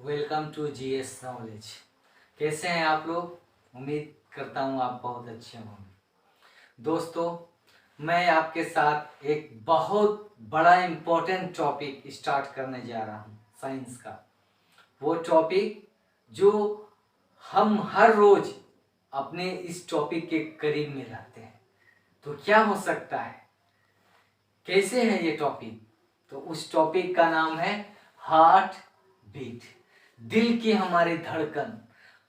Welcome to GS knowledge. कैसे हैं आप लोग? उम्मीद करता हूँ आप बहुत अच्छे होंगे। दोस्तों, मैं आपके साथ एक बहुत बड़ा इम्पोर्टेंट टॉपिक स्टार्ट करने जा रहा हूँ, साइंस का। वो टॉपिक जो हम हर रोज अपने इस टॉपिक के करीब में रहते हैं। तो क्या हो सकता है, कैसे है ये टॉपिक? तो उस टॉपिक का नाम है हार्ट बीट। दिल की हमारी धड़कन।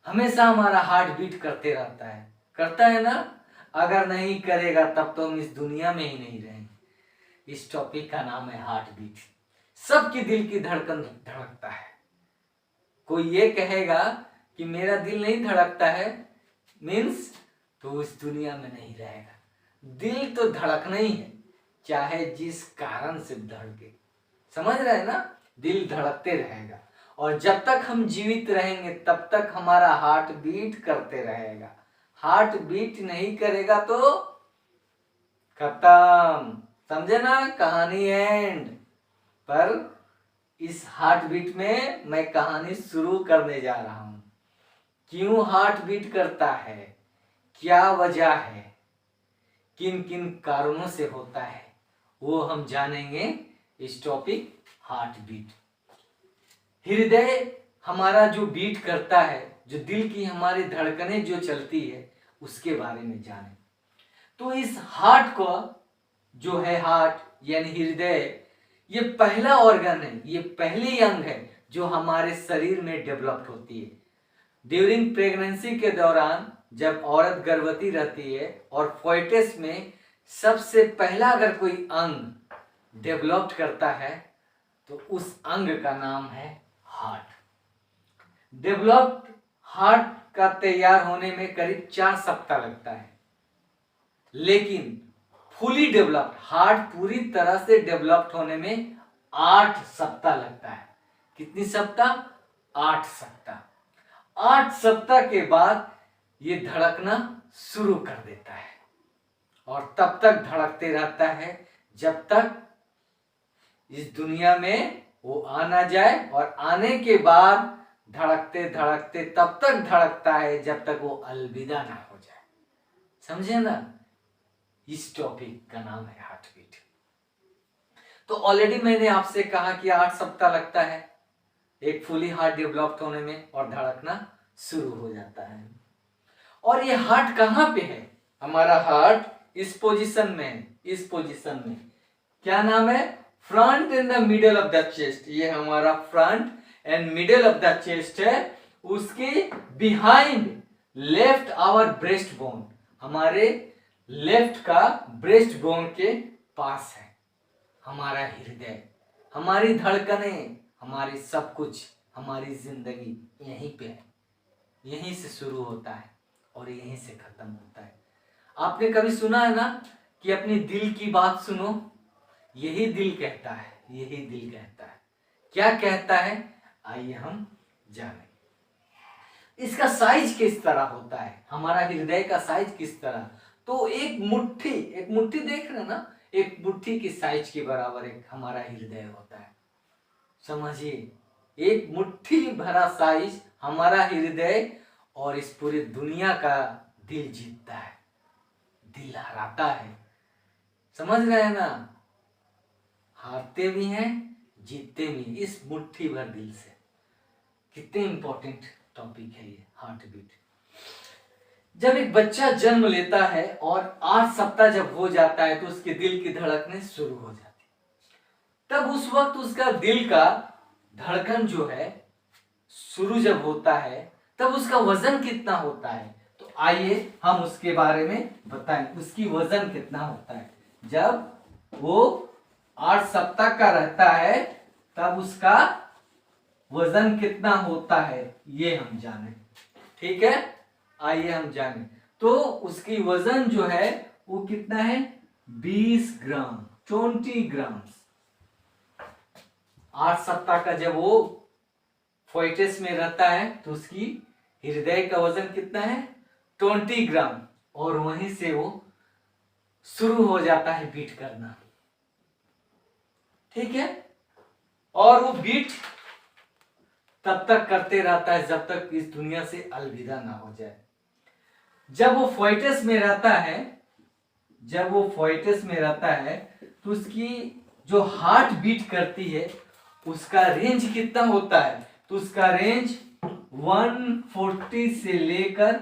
हमेशा हमारा हार्ट बीट करता है ना? अगर नहीं करेगा तब तो हम इस दुनिया में ही नहीं रहेंगे। इस टॉपिक का नाम है हार्ट बीट। सबकी दिल की धड़कन धड़कता है। कोई ये कहेगा कि मेरा दिल नहीं धड़कता है, मीन्स तो इस दुनिया में नहीं रहेगा। दिल तो धड़कना ही है, चाहे जिस कारण से धड़के। समझ रहे हैं ना? दिल धड़कते रहेगा और जब तक हम जीवित रहेंगे तब तक हमारा हार्ट बीट करते रहेगा। हार्ट बीट नहीं करेगा तो खत्म। समझे ना? कहानी एंड। पर इस हार्ट बीट में मैं कहानी शुरू करने जा रहा हूं। क्यों हार्ट बीट करता है, क्या वजह है, किन किन कारणों से होता है, वो हम जानेंगे इस टॉपिक हार्ट बीट। हृदय हमारा जो बीट करता है, जो दिल की हमारी धड़कनें जो चलती है, उसके बारे में जाने। तो इस हार्ट को जो है, हार्ट यानी हृदय, ये पहला ऑर्गन है, ये पहली अंग है जो हमारे शरीर में डेवलप्ड होती है। ड्यूरिंग प्रेगनेंसी के दौरान जब औरत गर्भवती रहती है और फोइटस में सबसे पहला अगर कोई अंग डेवलप्ड करता है तो उस अंग का नाम है हार्ट। डेवलप्ड हार्ट का तैयार होने में करीब 4 सप्ताह लगता है, लेकिन फुली डेवलप्ड हार्ट पूरी तरह से डेवलप्ड होने में 8 सप्ताह लगता है। कितनी सप्ताह? 8 सप्ताह। 8 सप्ताह के बाद ये धड़कना शुरू कर देता है और तब तक धड़कते रहता है जब तक इस दुनिया में वो आ ना जाए, और आने के बाद धड़कते धड़कते तब तक धड़कता है जब तक वो अलविदा ना हो जाए। समझे ना? इस टॉपिक का नाम है हार्ट बीट। तो ऑलरेडी मैंने आपसे कहा कि 8 सप्ताह लगता है एक फुली हार्ट डेवलप्ड होने में और धड़कना शुरू हो जाता है। और ये हार्ट कहाँ पे है? हमारा हार्ट इस पोजीशन में है, इस पोजीशन में। क्या नाम है? Front in the middle of the chest. ये हमारा front and middle of the chest है। उसके behind left our breast bone, हमारे लेफ्ट का ब्रेस्ट बोन के पास है हमारा हृदय। हमारी धड़कनें, हमारी सब कुछ, हमारी जिंदगी यहीं पे है। यहीं से शुरू होता है और यहीं से खत्म होता है। आपने कभी सुना है ना कि अपनी दिल की बात सुनो? यही दिल कहता है, यही दिल कहता है। क्या कहता है? आइए हम जानें। इसका साइज किस तरह होता है, हमारा हृदय का साइज किस तरह? तो एक मुट्ठी देख रहे ना, एक मुट्ठी की साइज के बराबर एक हमारा हृदय होता है। समझिए, एक मुट्ठी भरा साइज हमारा हृदय, और इस पूरी दुनिया का दिल जीतता है, दिल हराता है। समझ रहे हैं ना? हारते भी हैं, जीतते भी हैं इस मुट्ठी भर दिल से। कितने इंपॉर्टेंट टॉपिक है ये हार्ट बीट। जब एक बच्चा जन्म लेता है और 8 सप्ताह जब हो जाता है तो उसके दिल की धड़कनें शुरू हो जाती है। तब उस वक्त उसका दिल का धड़कन जो है शुरू जब होता है, तब उसका वजन कितना होता है? तो आइए हम उसके बारे में बताएं। उसकी वजन कितना होता है जब वो 8 सप्ताह का रहता है, तब उसका वजन कितना होता है ये हम जाने। ठीक है, आइए हम जाने। तो उसकी वजन जो है वो कितना है? 20 ग्राम, 20 ग्राम। 8 सप्ताह का जब वो फोइटस में रहता है तो उसकी हृदय का वजन कितना है? 20 ग्राम। और वहीं से वो शुरू हो जाता है बीट करना। ठीक है, और वो बीट तब तक करते रहता है जब तक इस दुनिया से अलविदा ना हो जाए। जब वो फोइटस में रहता है, जब वो फोइटस में रहता है तो उसकी जो हार्ट बीट करती है उसका रेंज कितना होता है, तो उसका रेंज 140 से लेकर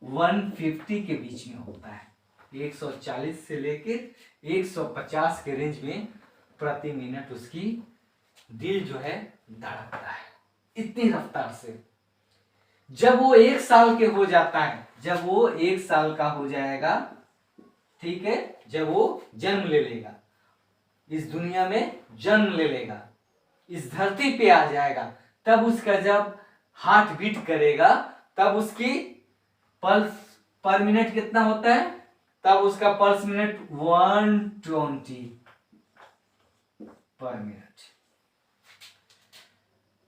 150 के बीच में होता है। 140 से लेकर 150 के रेंज में प्रति मिनट उसकी दिल जो है धड़कता है, इतनी रफ्तार से। जब वो 1 साल के हो जाता है, जब वो 1 साल का हो जाएगा, ठीक है, जब वो जन्म ले लेगा, इस दुनिया में जन्म ले लेगा, इस धरती पे आ जाएगा, तब उसका जब हार्ट बीट करेगा तब उसकी पल्स पर मिनट कितना होता है, तब उसका पल्स मिनट 120 पर मिनट।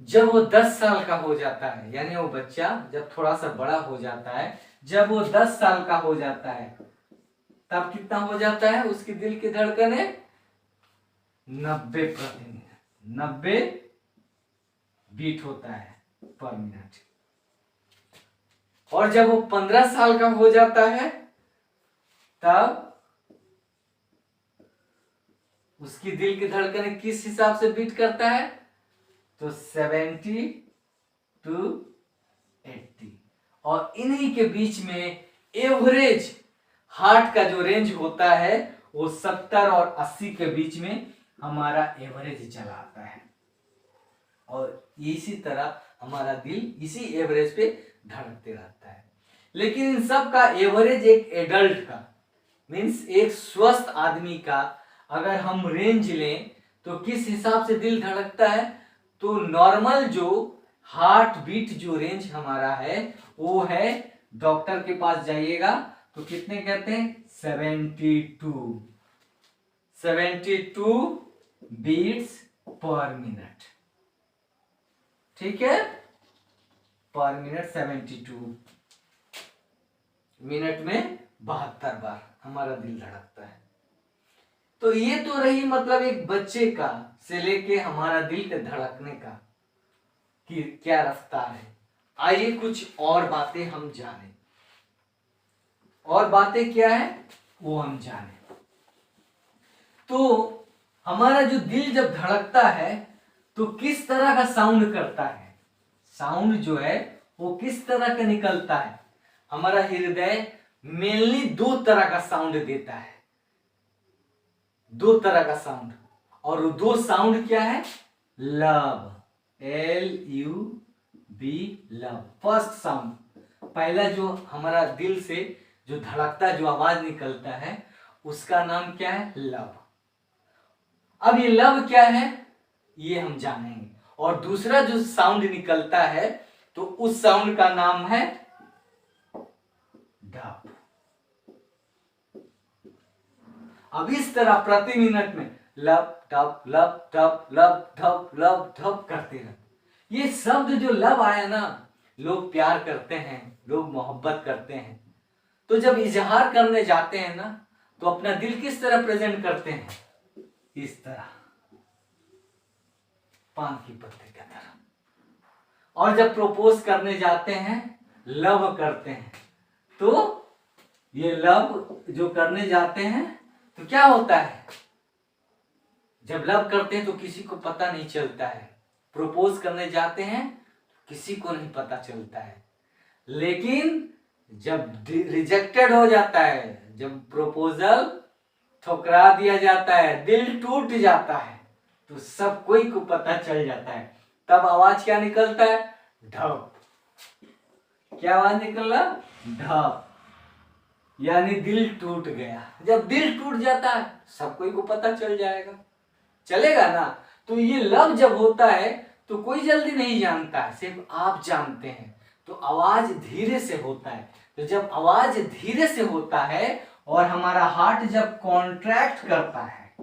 जब वो 10 साल का हो जाता है, यानी वो बच्चा जब थोड़ा सा बड़ा हो जाता है, जब वो 10 साल का हो जाता है तब कितना हो जाता है उसकी दिल की धड़कने 90 प्रति मिनट, 90 बीट होता है पर मिनट। और जब वो 15 साल का हो जाता है तब उसकी दिल की धड़कने किस हिसाब से बीट करता है, तो 70 to 80। और इन्हीं के बीच में एवरेज हार्ट का जो रेंज होता है वो 70 और 80 के बीच में हमारा एवरेज चला आता है। और इसी तरह हमारा दिल इसी एवरेज पे धड़कते रहता है। लेकिन इन सब का एवरेज एक एडल्ट का, मीन्स एक स्वस्थ आदमी का अगर हम रेंज लें तो किस हिसाब से दिल धड़कता है, तो नॉर्मल जो हार्ट बीट जो रेंज हमारा है वो है, डॉक्टर के पास जाइएगा तो कितने कहते हैं, 72 बीट्स पर मिनट, ठीक है, पर मिनट 72, मिनट में 72 बार हमारा दिल धड़कता है। तो ये तो रही मतलब एक बच्चे का से लेके हमारा दिल के धड़कने का कि क्या रफ्तार है। आइए कुछ और बातें हम जानें, और बातें क्या है वो हम जानें। तो हमारा जो दिल जब धड़कता है तो किस तरह का साउंड करता है, साउंड जो है वो किस तरह का निकलता है। हमारा हृदय मेनली 2 तरह का साउंड देता है, 2 तरह का साउंड, और वो 2 साउंड क्या है, love, LUV, love. First sound, पहला जो हमारा दिल से जो धड़कता जो आवाज निकलता है उसका नाम क्या है, लव। अब ये लव क्या है ये हम जानेंगे। और दूसरा जो साउंड निकलता है तो उस साउंड का नाम है डब। अब इस तरह प्रति मिनट में लब डब लब डब लब धब लब धब करते रहते। ये शब्द जो लब आया ना, लोग प्यार करते हैं, लोग मोहब्बत करते हैं, तो जब इजहार करने जाते हैं ना तो अपना दिल किस तरह प्रेजेंट करते हैं, इस तरह, पान की पत्ती की तरह। और जब प्रपोज करने जाते हैं, लव करते हैं, तो ये लव जो करने जाते हैं तो क्या होता है, जब लव करते हैं तो किसी को पता नहीं चलता है, प्रपोज करने जाते हैं किसी को नहीं पता चलता है। लेकिन जब रिजेक्टेड हो जाता है, जब प्रपोजल ठुकरा दिया जाता है, दिल टूट जाता है, तो सब कोई को पता चल जाता है। तब आवाज क्या निकलता है, ढप। क्या आवाज निकला, ढप, यानी दिल टूट गया। जब दिल टूट जाता है सब कोई को पता चल जाएगा, चलेगा ना। तो ये लव जब होता है तो कोई जल्दी नहीं जानता है, सिर्फ आप जानते हैं। तो आवाज धीरे से होता है। तो जब आवाज धीरे से होता है और हमारा हार्ट जब कॉन्ट्रैक्ट करता है,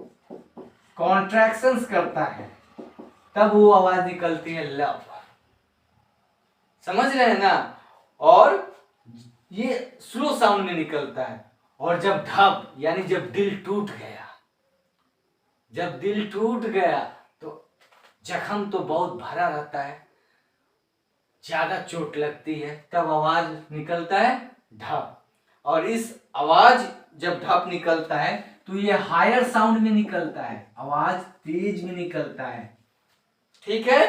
कॉन्ट्रैक्शंस करता है, तब वो आवाज निकलती है लव। समझ रहे हैं ना। और ये स्लो साउंड में निकलता है। और जब ढप यानी जब दिल टूट गया, जब दिल टूट गया तो जख्म तो बहुत भरा रहता है, ज्यादा चोट लगती है तब आवाज निकलता है ढप। और इस आवाज जब ढप निकलता है तो ये हायर साउंड में निकलता है, आवाज तेज में निकलता है, ठीक है,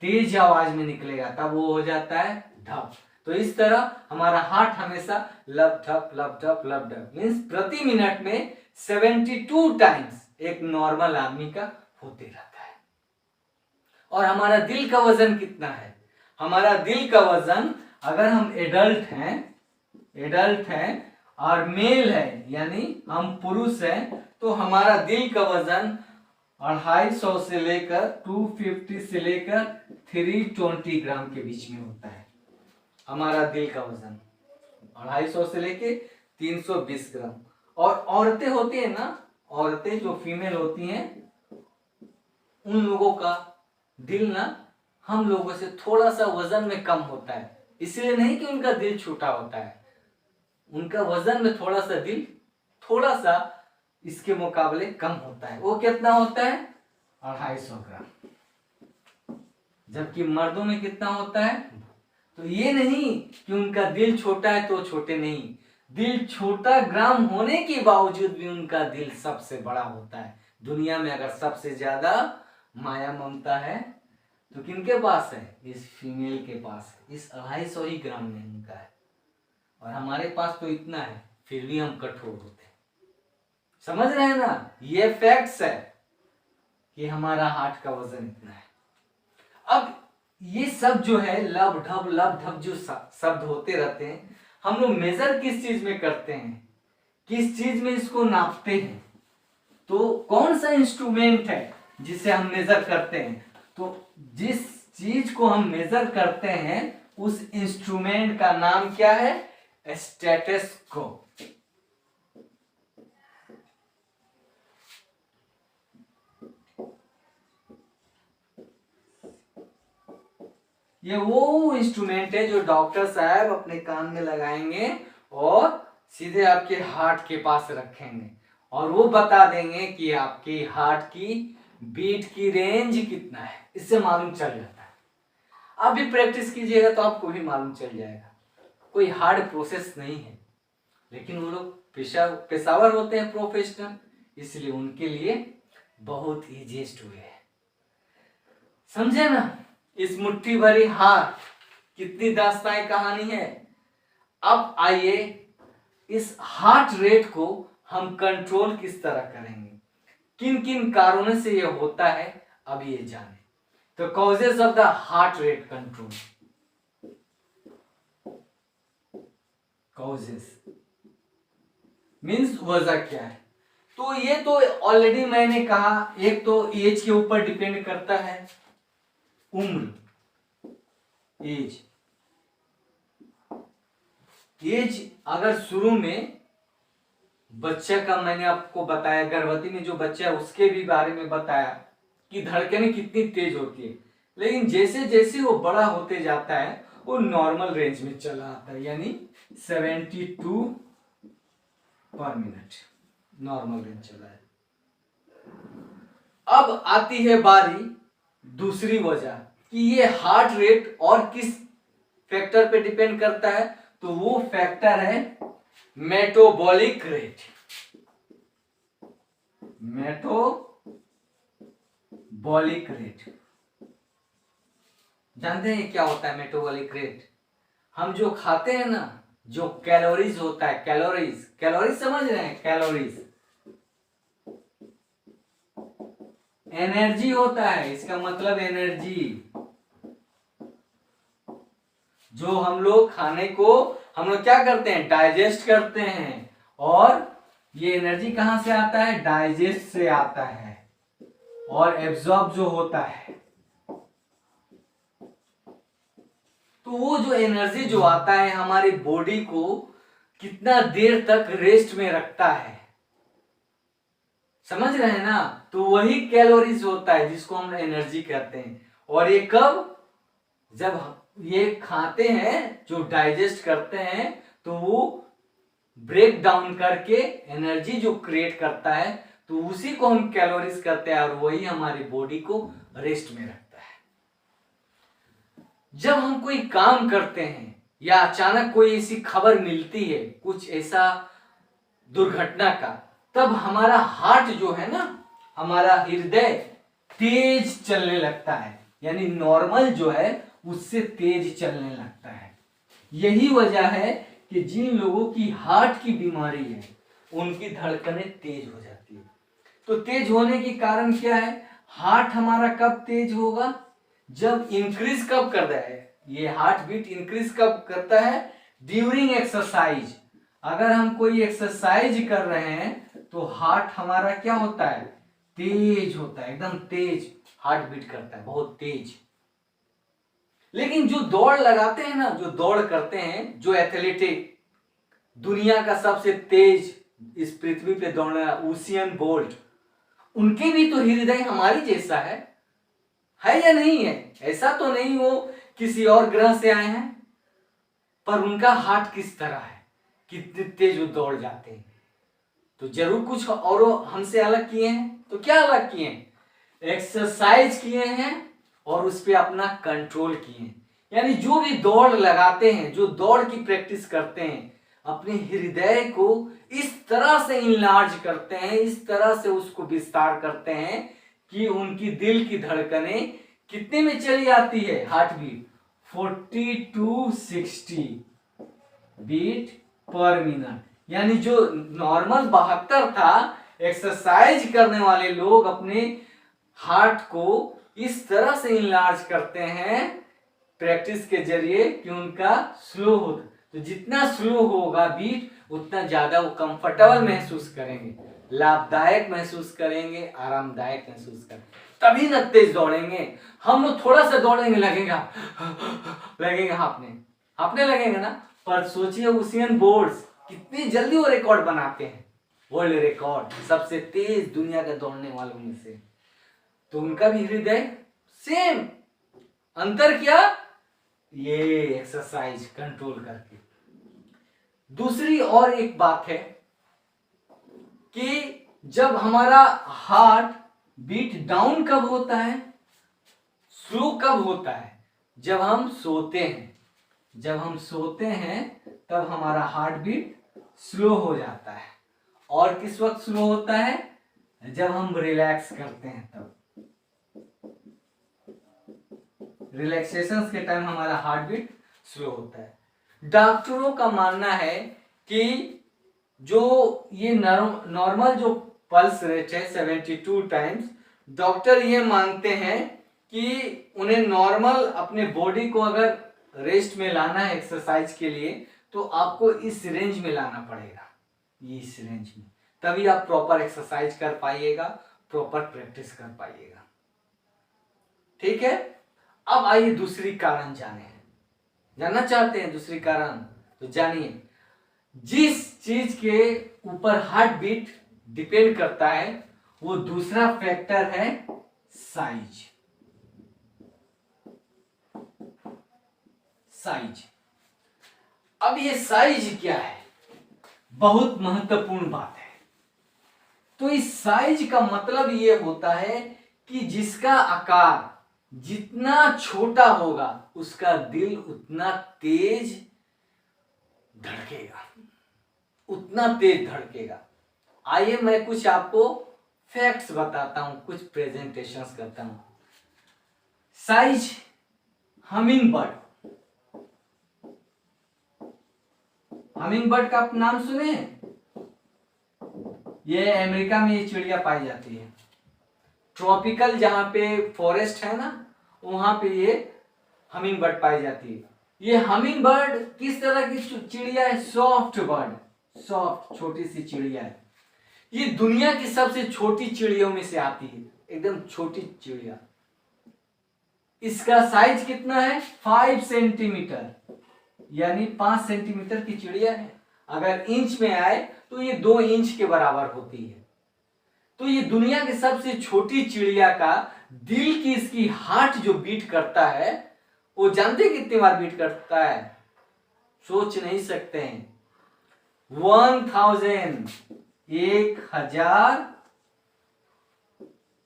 तेज आवाज में निकलेगा तब वो हो जाता है ढप। तो इस तरह हमारा हार्ट हमेशा लब ढप लब ढप लब ढप मीन्स प्रति मिनट में 72 टाइम्स एक नॉर्मल आदमी का होते रहता है। और हमारा दिल का वजन कितना है? हमारा दिल का वजन, अगर हम एडल्ट हैं और मेल है यानी हम पुरुष हैं, तो हमारा दिल का वजन 250 से लेकर 250 से लेकर 320 ग्राम के बीच में होता है। हमारा दिल का वजन 250 से लेके 320 ग्राम। और औरतें होती है ना, औरतें जो फीमेल होती हैं, उन लोगों का दिल ना हम लोगों से थोड़ा सा वजन में कम होता है। इसलिए नहीं कि उनका दिल छोटा होता है, उनका वजन में थोड़ा सा दिल थोड़ा सा इसके मुकाबले कम होता है। वो कितना होता है? 250 ग्राम। जबकि मर्दों में कितना होता है? तो ये नहीं कि उनका दिल छोटा है तो छोटे नहीं, दिल छोटा ग्राम होने के बावजूद भी उनका दिल सबसे बड़ा होता है। दुनिया में अगर सबसे ज्यादा माया ममता है तो किनके पास है? इस फीमेल के पास है। इस 250 ही ग्राम में उनका है। और हमारे पास तो इतना है, फिर भी हम कठोर होते हैं। समझ रहे हैं ना? ये फैक्ट्स है कि हमारा हार्ट का वजन इतना है। अब ये सब जो है लब ढब जो शब्द होते रहते हैं, हम लोग मेजर किस चीज में करते हैं, किस चीज में इसको नापते हैं? तो कौन सा इंस्ट्रूमेंट है जिसे हम मेजर करते हैं? तो जिस चीज को हम मेजर करते हैं उस इंस्ट्रूमेंट का नाम क्या है? स्टेथोस्कोप। ये वो इंस्ट्रूमेंट है जो डॉक्टर साहब अपने कान में लगाएंगे और सीधे आपके हार्ट के पास रखेंगे और वो बता देंगे कि आपकी हार्ट की बीट की रेंज कितना है। इससे मालूम चल जाता है। आप भी प्रैक्टिस कीजिएगा तो आपको भी मालूम चल जाएगा। कोई हार्ड प्रोसेस नहीं है, लेकिन वो लोग पेशावर होते हैं, प्रोफेशनल, इसलिए उनके लिए बहुत इजीएस्ट वे है। समझे ना? इस मुट्ठी भरी हार कितनी दास्तान कहानी है। अब आइए इस हार्ट रेट को हम कंट्रोल किस तरह करेंगे, किन किन कारणों से यह होता है, अब ये जाने। तो causes of the heart rate control. Causes means वजह क्या है? तो ये तो ऑलरेडी मैंने कहा, एक तो एज के ऊपर डिपेंड करता है, उम्र, एज अगर शुरू में बच्चे का, मैंने आपको बताया गर्भवती में जो बच्चा है उसके भी बारे में बताया कि धड़कनें कितनी तेज होती है, लेकिन जैसे जैसे वो बड़ा होते जाता है वो नॉर्मल रेंज में चला आता है, यानी 72 पर मिनट नॉर्मल रेंज चला है। अब आती है बारी दूसरी वजह कि ये हार्ट रेट और किस फैक्टर पे डिपेंड करता है। तो वो फैक्टर है मेटाबॉलिक रेट। मेटाबॉलिक रेट जानते हैं क्या होता है? मेटाबॉलिक रेट हम जो खाते हैं ना, जो कैलोरीज होता है, कैलोरीज समझ रहे हैं? कैलोरीज एनर्जी होता है, इसका मतलब एनर्जी। जो हम लोग खाने को हम लोग क्या करते हैं? डाइजेस्ट करते हैं, और ये एनर्जी कहां से आता है? डाइजेस्ट से आता है। और एब्जॉर्ब जो होता है, तो वो जो एनर्जी जो आता है हमारी बॉडी को कितना देर तक रेस्ट में रखता है, समझ रहे हैं ना? तो वही कैलोरीज होता है जिसको हम एनर्जी कहते हैं। और ये कब? जब ये खाते हैं, जो डाइजेस्ट करते हैं, तो वो ब्रेक डाउन करके एनर्जी जो क्रिएट करता है, तो उसी को हम कैलोरीज कहते हैं, और वही हमारी बॉडी को रेस्ट में रखता है। जब हम कोई काम करते हैं या अचानक कोई ऐसी खबर मिलती है, कुछ ऐसा दुर्घटना का, तब हमारा हार्ट जो है ना, हमारा हृदय तेज चलने लगता है, यानी नॉर्मल जो है उससे तेज चलने लगता है। यही वजह है कि जिन लोगों की हार्ट की बीमारी है उनकी धड़कनें तेज हो जाती है। तो तेज होने के कारण क्या है, हार्ट हमारा कब तेज होगा, जब इंक्रीज कब कर रहा है, ये हार्ट बीट इंक्रीज कब करता है, ड्यूरिंग एक्सरसाइज। अगर हम कोई एक्सरसाइज कर रहे हैं तो हार्ट हमारा क्या होता है, तेज होता है, एकदम तेज हार्ट बीट करता है, बहुत तेज। लेकिन जो दौड़ लगाते हैं ना, जो दौड़ करते हैं, जो एथलेटिक, दुनिया का सबसे तेज इस पृथ्वी पे दौड़ने वाला उसेन बोल्ट, उनके भी तो हृदय हमारी जैसा है या नहीं है? ऐसा तो नहीं वो किसी और ग्रह से आए हैं, पर उनका हार्ट किस तरह है, कितने तेज वो दौड़ जाते हैं। तो जरूर कुछ और हमसे अलग किए हैं। तो क्या अलग किए हैं, एक्सरसाइज किए हैं और उस पर अपना कंट्रोल किए हैं। यानी जो भी दौड़ लगाते हैं, जो दौड़ की प्रैक्टिस करते हैं, अपने हृदय को इस तरह से इनलार्ज करते हैं, इस तरह से उसको विस्तार करते हैं कि उनकी दिल की धड़कनें कितने में चली आती है, heart beat 40 to 60 beat per minute. यानी जो नॉर्मल 72 था, एक्सरसाइज करने वाले लोग अपने हार्ट को इस तरह से इनलार्ज करते हैं प्रैक्टिस के जरिए कि उनका स्लो हो। तो जितना स्लो होगा बीट, उतना ज्यादा वो कंफर्टेबल महसूस करेंगे, लाभदायक महसूस करेंगे, आरामदायक महसूस करेंगे, तभी न तेज दौड़ेंगे। हम लोग थोड़ा सा दौड़ेंगे, लगेगा हांपने लगेगा ना। पर सोचिए उसेन बोल्ट कितनी जल्दी वो रिकॉर्ड बनाते हैं, वर्ल्ड रिकॉर्ड, सबसे तेज दुनिया के दौड़ने वालों में से। तो उनका भी हृदय सेम, अंतर क्या, ये एक्सरसाइज कंट्रोल करके। दूसरी और एक बात है कि जब हमारा हार्ट बीट डाउन कब होता है, स्लो कब होता है, जब हम सोते हैं। जब हम सोते हैं तब हमारा हार्ट बीट स्लो हो जाता है। और किस वक्त स्लो होता है, जब हम रिलैक्स करते हैं तब। रिलैक्सेशन के टाइम हमारा हार्ट बीट स्लो होता है। डॉक्टरों का मानना है कि जो ये नॉर्मल जो पल्स रेट है 72 टाइम्स, डॉक्टर ये मानते हैं कि उन्हें नॉर्मल अपने बॉडी को अगर रेस्ट में लाना है एक्सरसाइज के लिए, तो आपको इस रेंज में लाना पड़ेगा, इस रेंज में, तभी आप प्रॉपर एक्सरसाइज कर पाइएगा, प्रॉपर प्रैक्टिस कर पाइएगा। ठीक है, अब आइए दूसरी कारण जानना चाहते हैं दूसरी कारण, तो जानिए। जिस चीज के ऊपर हार्ट बीट डिपेंड करता है वो दूसरा फैक्टर है साइज। अब ये साइज क्या है, बहुत महत्वपूर्ण बात है। तो इस साइज का मतलब ये होता है कि जिसका आकार जितना छोटा होगा उसका दिल उतना तेज धड़केगा, उतना तेज धड़केगा। आइए मैं कुछ आपको फैक्ट्स बताता हूं, कुछ प्रेजेंटेशंस करता हूं। साइज, हमिंग बर्ड का आप नाम सुने? ये अमेरिका में ये चिड़िया पाई जाती है। ट्रॉपिकल जहां पे फॉरेस्ट है ना, वहां पे ये हमिंग बर्ड पाई जाती है। ये हमिंग बर्ड किस तरह की चिड़िया है, सॉफ्ट बर्ड, सॉफ्ट छोटी सी चिड़िया है। ये दुनिया की सबसे छोटी चिड़ियों में से आती है, एकदम छोटी चिड़िया। इसका साइज कितना है, 5 सेंटीमीटर, यानी 5 सेंटीमीटर की चिड़िया है। अगर इंच में आए तो ये 2 इंच के बराबर होती है। तो ये दुनिया की सबसे छोटी चिड़िया का दिल की इसकी हार्ट जो बीट करता है, वो जानते कितनी बार बीट करता है, सोच नहीं सकते हैं। 1000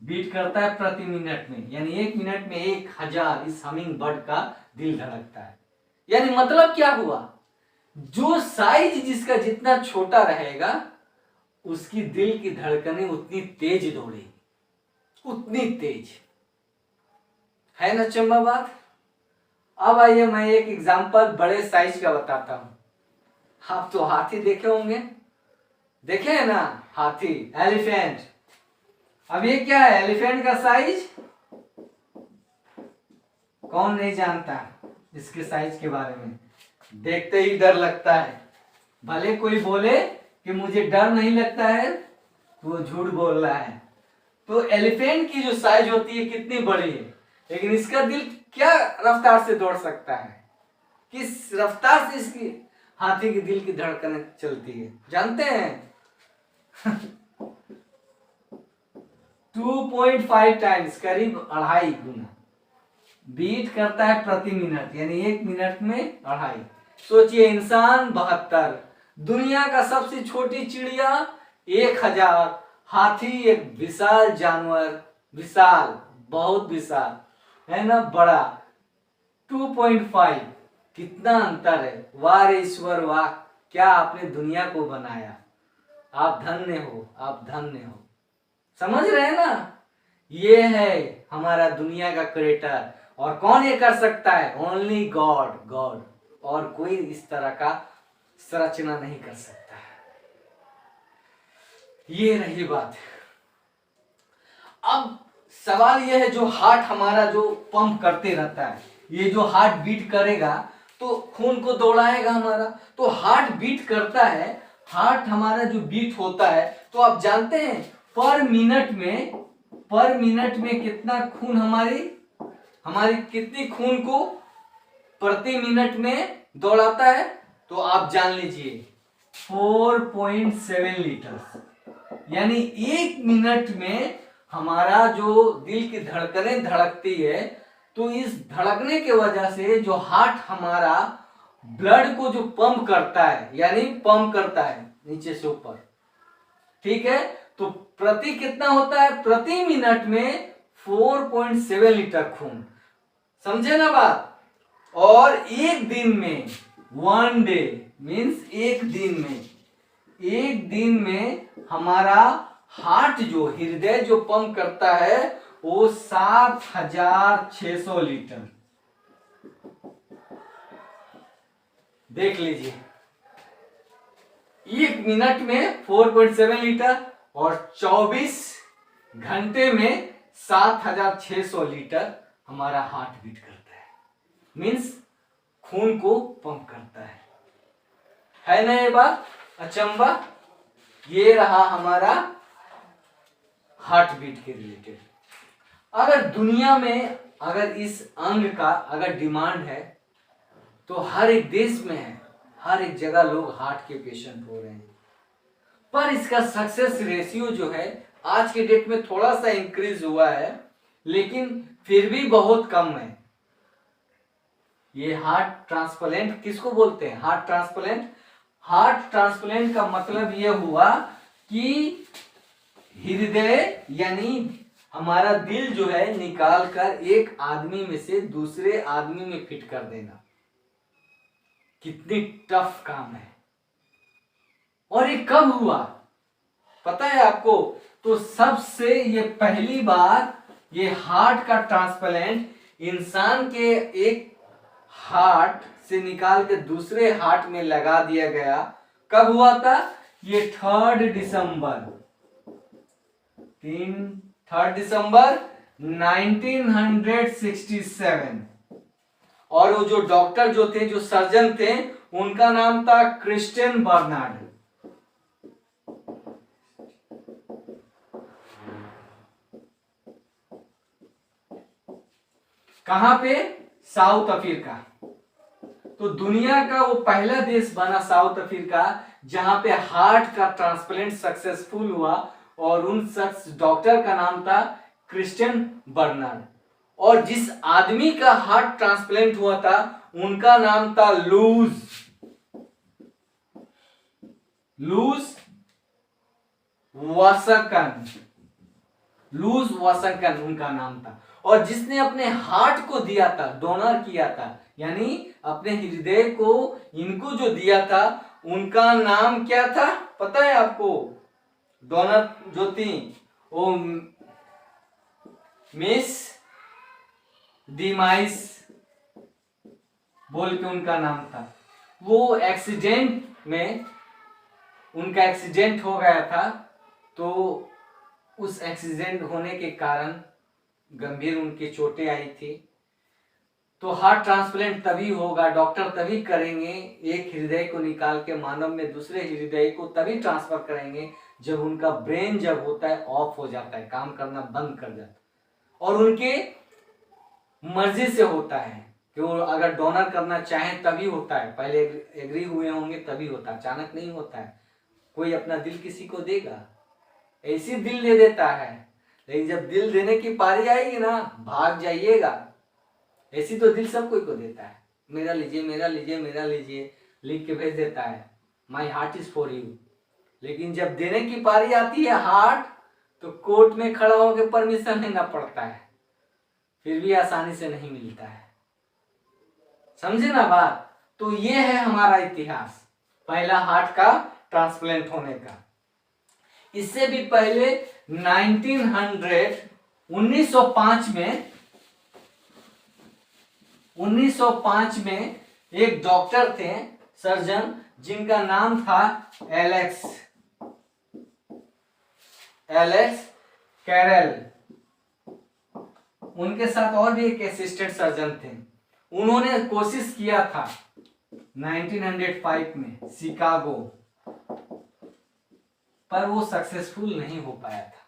बीट करता है प्रति मिनट में, यानी 1 मिनट में 1000 इस हमिंग बर्ड का दिल धड़कता है। यानी मतलब क्या हुआ, जो साइज जिसका जितना छोटा रहेगा उसकी दिल की धड़कनें उतनी तेज दौड़ेगी, उतनी तेज। है ना चंबा बात। अब आइए मैं एक एग्जांपल बड़े साइज का बताता हूं। आप तो हाथी देखे होंगे, देखे है ना हाथी, एलिफेंट। अब ये क्या है, एलिफेंट का साइज कौन नहीं जानता इसके साइज के बारे में, देखते ही डर लगता है। भले कोई बोले कि मुझे डर नहीं लगता है तो वो झूठ बोल रहा है। तो एलिफेंट की जो साइज होती है कितनी बड़ी है, लेकिन इसका दिल क्या रफ्तार से दौड़ सकता है, किस रफ्तार से इसकी हाथी के दिल की धड़कन चलती है जानते हैं? 2.5 टाइम्स, करीब 2.5 गुना बीट करता है प्रति मिनट, यानी 1 मिनट में 2.5। सोचिए इंसान 72, दुनिया का सबसे छोटी चिड़िया 1000, हाथी एक विशाल जानवर, विशाल बहुत विशाल है ना, बड़ा 2.5, कितना अंतर है। वाह रे ईश्वर वाह, क्या आपने दुनिया को बनाया, आप धन्य हो, आप धन्य हो। समझ रहे हैं ना, ये है हमारा दुनिया का क्रिएटर। और कौन ये कर सकता है, ओनली गॉड, गॉड, और कोई इस तरह का संरचना नहीं कर सकता है। ये रही बात। अब सवाल यह है, जो हार्ट हमारा जो पंप करते रहता है, ये जो हार्ट बीट करेगा तो खून को दौड़ाएगा हमारा, तो हार्ट बीट करता है, हार्ट हमारा जो बीट होता है, तो आप जानते हैं पर मिनट में कितना खून हमारी कितनी खून को प्रति मिनट में दौड़ाता है, तो आप जान लीजिए 4.7 लीटर। यानी 1 मिनट में हमारा जो दिल की धड़कनें धड़कती है, तो इस धड़कने के वजह से जो हार्ट हमारा ब्लड को जो पंप करता है, यानी पंप करता है नीचे से ऊपर, ठीक है, तो प्रति कितना होता है, प्रति मिनट में 4.7 लीटर खून, समझे ना बात। और एक दिन में, 1 डे मीन्स एक दिन में हमारा हार्ट जो हृदय जो पंप करता है वो 7600 लीटर। देख लीजिए, 1 मिनट में 4.7 लीटर और 24 घंटे में 7600 लीटर हमारा हार्ट बीट करता है, मीन्स खून को पंप करता है ना ये बात अचंबा। ये रहा हमारा हार्ट बीट के रिलेटेड। अगर दुनिया में अगर इस अंग का अगर डिमांड है तो हर एक देश में है, हर एक जगह लोग हार्ट के पेशेंट हो रहे हैं, पर इसका सक्सेस रेशियो जो है आज के डेट में थोड़ा सा इंक्रीज हुआ है, लेकिन फिर भी बहुत कम है। ये हार्ट ट्रांसप्लांट किसको बोलते हैं, हार्ट ट्रांसप्लांट। हार्ट ट्रांसप्लांट का मतलब यह हुआ कि हृदय यानी हमारा दिल जो है निकाल कर एक आदमी में से दूसरे आदमी में फिट कर देना, कितनी टफ काम है। और ये कब हुआ पता है आपको, तो सबसे ये पहली बार ये हार्ट का ट्रांसप्लांट इंसान के एक हार्ट से निकाल के दूसरे हार्ट में लगा दिया गया, कब हुआ था, ये 3 दिसंबर 1967। और वो जो डॉक्टर जो थे, जो सर्जन थे, उनका नाम था क्रिस्टियन बर्नार्ड। कहां पे, साउथ अफ्रीका। तो दुनिया का वो पहला देश बना साउथ अफ्रीका जहां पे हार्ट का ट्रांसप्लांट सक्सेसफुल हुआ, और उन शख्स डॉक्टर का नाम था क्रिस्टियन बर्नार्ड। और जिस आदमी का हार्ट ट्रांसप्लांट हुआ था उनका नाम था लूज वासकन। लुईस वाशिंगटन उनका नाम था। और जिसने अपने हार्ट को दिया था, डोनर किया था, यानी अपने हृदय को इनको जो दिया था, उनका नाम क्या था पता है आपको? डोनर जो थी वो मिस डिमाइस बोल के उनका नाम था। वो एक्सीडेंट में, उनका एक्सीडेंट हो गया था, तो उस एक्सीडेंट होने के कारण गंभीर उनकी चोटें आई थी। तो हार्ट ट्रांसप्लांट तभी होगा, डॉक्टर तभी करेंगे, एक हृदय को निकाल के मानव में दूसरे हृदय को तभी ट्रांसफर करेंगे जब उनका ब्रेन जब होता है ऑफ हो जाता है, काम करना बंद कर जाता है, और उनके मर्जी से होता है कि वो अगर डोनर करना चाहें तभी होता है, पहले एग्री हुए होंगे तभी होता है, अचानक नहीं होता है। कोई अपना दिल किसी को देगा? ऐसी दिल दे देता है, लेकिन जब दिल देने की पारी आएगी ना, भाग जाइएगा। ऐसी तो दिल सब कोई को देता है, मेरा लीजिए मेरा लीजिए मेरा लीजिए लिख के भेज देता है, my heart is for you. लेकिन जब देने की पारी आती है हार्ट, तो कोर्ट में खड़ा होकर परमिशन लेना पड़ता है, फिर भी आसानी से नहीं मिलता है। समझे ना बात? तो ये है हमारा इतिहास, पहला हार्ट का ट्रांसप्लांट होने का। इससे भी पहले 1905 में एक डॉक्टर थे, सर्जन, जिनका नाम था एलेक्स कैरल। उनके साथ और भी एक असिस्टेंट सर्जन थे। उन्होंने कोशिश किया था 1905 में शिकागो, पर वो सक्सेसफुल नहीं हो पाया था।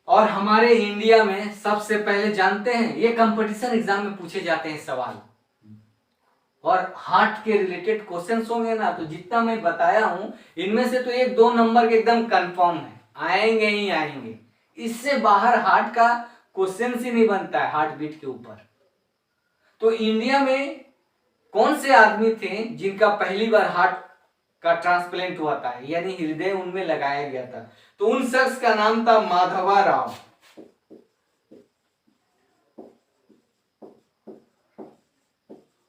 और हमारे इंडिया में सबसे पहले, जानते हैं, ये कंपटीशन एग्जाम में पूछे जाते हैं सवाल, और हार्ट के रिलेटेड क्वेश्चंस होंगे ना, तो जितना मैं बताया हूं इनमें से तो 1-2 नंबर के एकदम कंफर्म है, आएंगे ही आएंगे। इससे बाहर हार्ट का क्वेश्चन ही नहीं बनता है हार्ट बीट के ऊपर। तो इंडिया में कौन से आदमी थे जिनका पहली बार हार्ट का ट्रांसप्लांट हुआ था, यानी हृदय उनमें लगाया गया था? तो उन शख्स का नाम था माधवा राव।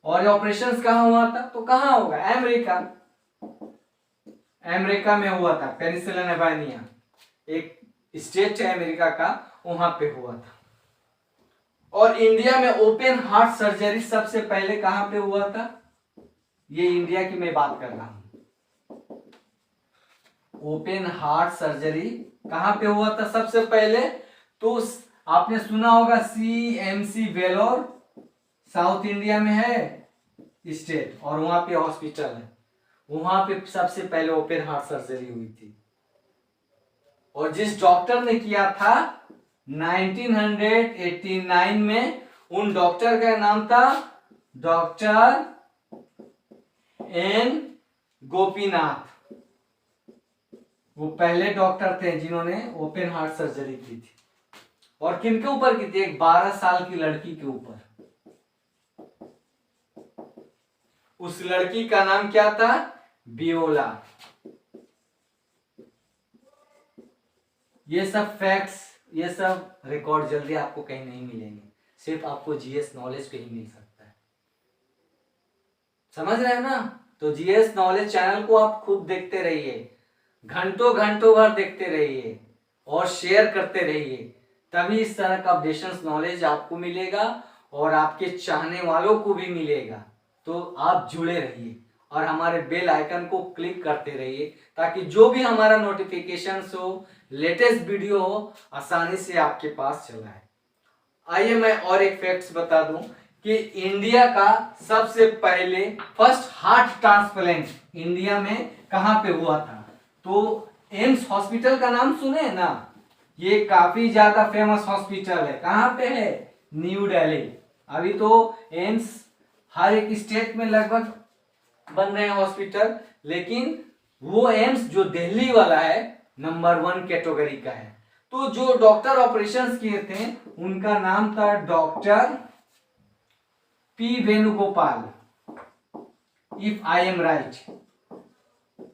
और ऑपरेशन कहां हुआ था? तो कहां होगा? अमेरिका में हुआ था, पेनिसिल्वेनिया एक स्टेट है अमेरिका का, वहां पे हुआ था। और इंडिया में ओपन हार्ट सर्जरी सबसे पहले कहां पे हुआ था? ये इंडिया की मैं बात कर रहा हूं। ओपन हार्ट सर्जरी कहां पे हुआ था सबसे पहले? तो आपने सुना होगा CMC वेलोर, साउथ इंडिया में है स्टेट, और वहां पे हॉस्पिटल है, वहां पे सबसे पहले ओपन हार्ट सर्जरी हुई थी। और जिस डॉक्टर ने किया था 1989 में, उन डॉक्टर का नाम था डॉक्टर N गोपीनाथ। वो पहले डॉक्टर थे जिन्होंने ओपन हार्ट सर्जरी की थी। और किनके ऊपर की थी? एक 12 साल की लड़की के ऊपर। उस लड़की का नाम क्या था? वियोला। ये सब फैक्ट्स, ये सब रिकॉर्ड जल्दी आपको कहीं नहीं मिलेंगे, सिर्फ आपको जीएस नॉलेज पे ही मिल सकता है। समझ रहे हैं ना? तो जीएस नॉलेज चैनल को आप खूब देखते रहिए, घंटों घंटों भर देखते रहिए और शेयर करते रहिए, तभी इस तरह का अपडेशन नॉलेज आपको मिलेगा और आपके चाहने वालों को भी मिलेगा। तो आप जुड़े रहिए और हमारे बेल आइकन को क्लिक करते रहिए, ताकि जो भी हमारा नोटिफिकेशन हो, लेटेस्ट वीडियो हो, आसानी से आपके पास चला है। आइए मैं और एक फैक्ट्स बता दूं कि इंडिया का सबसे पहले फर्स्ट हार्ट ट्रांसप्लांट इंडिया में कहां पे हुआ था? तो एम्स हॉस्पिटल का नाम सुने ना, ये काफी ज्यादा फेमस हॉस्पिटल है। कहां पे है? न्यू दिल्ली। अभी तो एम्स हर एक स्टेट में लगभग बन रहे हैं हॉस्पिटल, लेकिन वो एम्स जो दिल्ली वाला है नंबर 1 कैटेगरी का है। तो जो डॉक्टर ऑपरेशंस किए थे उनका नाम था doctor P Venugopal, if I am right,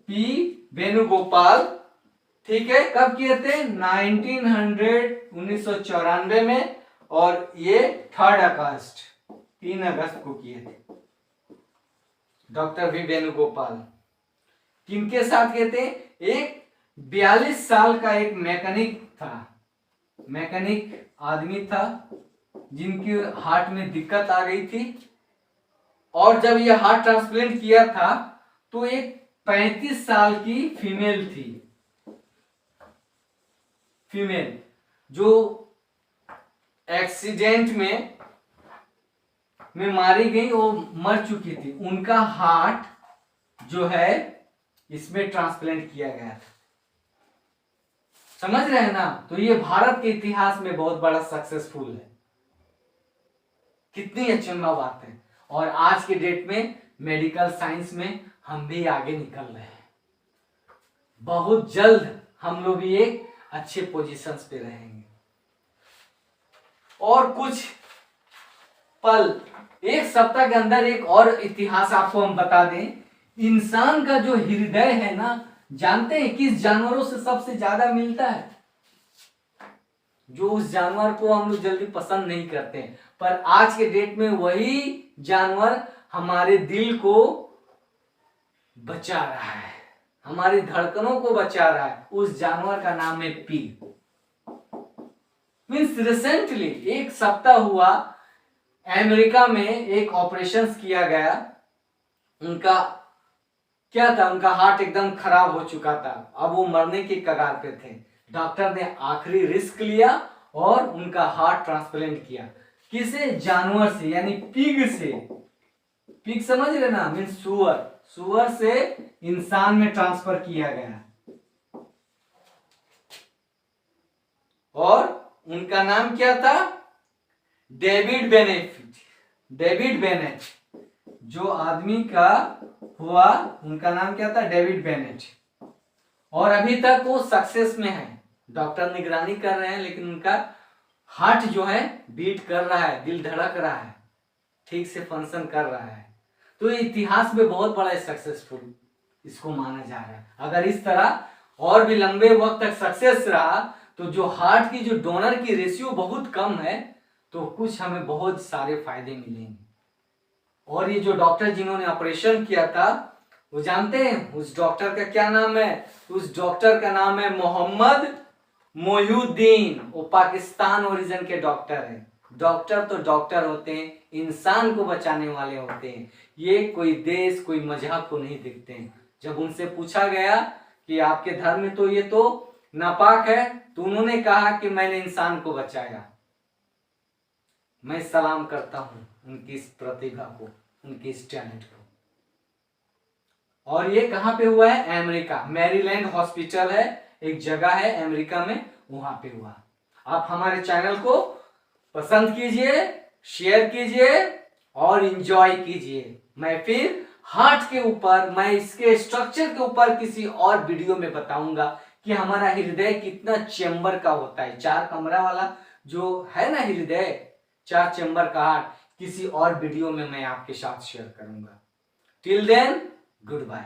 P Venugopal ठीक है, कब किए थे? 1994 में, और ये 3 अगस्त को किए थे डॉक्टर वी वेणुगोपाल। किनके साथ किए थे? एक 42 साल का एक मैकेनिक था, मैकेनिक आदमी था जिनकी हार्ट में दिक्कत आ गई थी, और जब ये हार्ट ट्रांसप्लांट किया था तो एक 35 साल की फीमेल थी, फीमेल जो एक्सीडेंट में मारी गई, वो मर चुकी थी, उनका हार्ट जो है इसमें ट्रांसप्लांट किया गया था। समझ रहे हैं ना? तो ये भारत के इतिहास में बहुत बड़ा सक्सेसफुल है। कितनी अचंभा बात है। और आज के डेट में मेडिकल साइंस में हम भी आगे निकल रहे हैं। बहुत जल्द हम लोग भी एक अच्छे पोजीशंस पे रहेंगे। और कुछ पल, एक सप्ताह के अंदर एक और इतिहास आपको हम बता दें। इंसान का जो हृदय है ना, जानते हैं किस जानवरों से सबसे ज्यादा मिलता है? जो उस जानवर को हम लोग जल्दी पसंद नहीं करते हैं, पर आज के डेट में वही जानवर हमारे दिल को बचा रहा है, हमारी धड़कनों को बचा रहा है। उस जानवर का नाम है पिग। मीन्स रिसेंटली एक सप्ताह हुआ, अमेरिका में एक ऑपरेशन किया गया। उनका क्या था? उनका हार्ट एकदम खराब हो चुका था, अब वो मरने के कगार पे थे। डॉक्टर ने आखिरी रिस्क लिया और उनका हार्ट ट्रांसप्लांट किया। किसे? जानवर से, यानी पिग से। पिग समझ रहे ना? मीन्स सुअर, सुअर से इंसान में ट्रांसफर किया गया। और उनका नाम क्या था? David Bennett. डेविड बेनेट जो आदमी का हुआ, उनका नाम क्या था? David Bennett. और अभी तक वो सक्सेस में है, डॉक्टर निगरानी कर रहे हैं, लेकिन उनका हार्ट जो है बीट कर रहा है, दिल धड़क रहा है, ठीक से फंक्शन कर रहा है। तो ये इतिहास में बहुत बड़ा सक्सेसफुल इसको माना जा रहा है। अगर इस तरह और भी लंबे वक्त तक सक्सेस रहा तो जो हार्ट की जो डोनर की रेशियो बहुत कम है, तो कुछ हमें बहुत सारे फायदे मिलेंगे। और ये जो डॉक्टर जिन्होंने ऑपरेशन किया था, वो जानते हैं उस डॉक्टर का क्या नाम है? उस डॉक्टर का नाम है मोहम्मद मोहिउद्दीन। वो पाकिस्तान ओरिजिन के डॉक्टर हैं। डॉक्टर तो डॉक्टर होते हैं, इंसान को बचाने वाले होते हैं। ये कोई देश, कोई मजहब को नहीं देखते हैं। जब उनसे पूछा गया कि आपके धर्म में तो ये तो नापाक है, तो उन्होंने कहा कि मैंने इंसान को बचाया। मैं सलाम करता हूं उनकी इस प्रतिभा को, उनकी इस टैलेंट को। और ये कहां पे हुआ है? अमेरिका, मैरीलैंड हॉस्पिटल है, एक जगह है अमेरिका में, वहां पे हुआ। आप हमारे चैनल को पसंद कीजिए, शेयर कीजिए और एंजॉय कीजिए। मैं फिर हार्ट के ऊपर, मैं इसके स्ट्रक्चर के ऊपर किसी और वीडियो में बताऊंगा कि हमारा हृदय कितना चेंबर का होता है। 4 कमरा वाला जो है ना हृदय, 4 चेंबर का हार्ट, किसी और वीडियो में मैं आपके साथ शेयर करूंगा। Till then, good bye.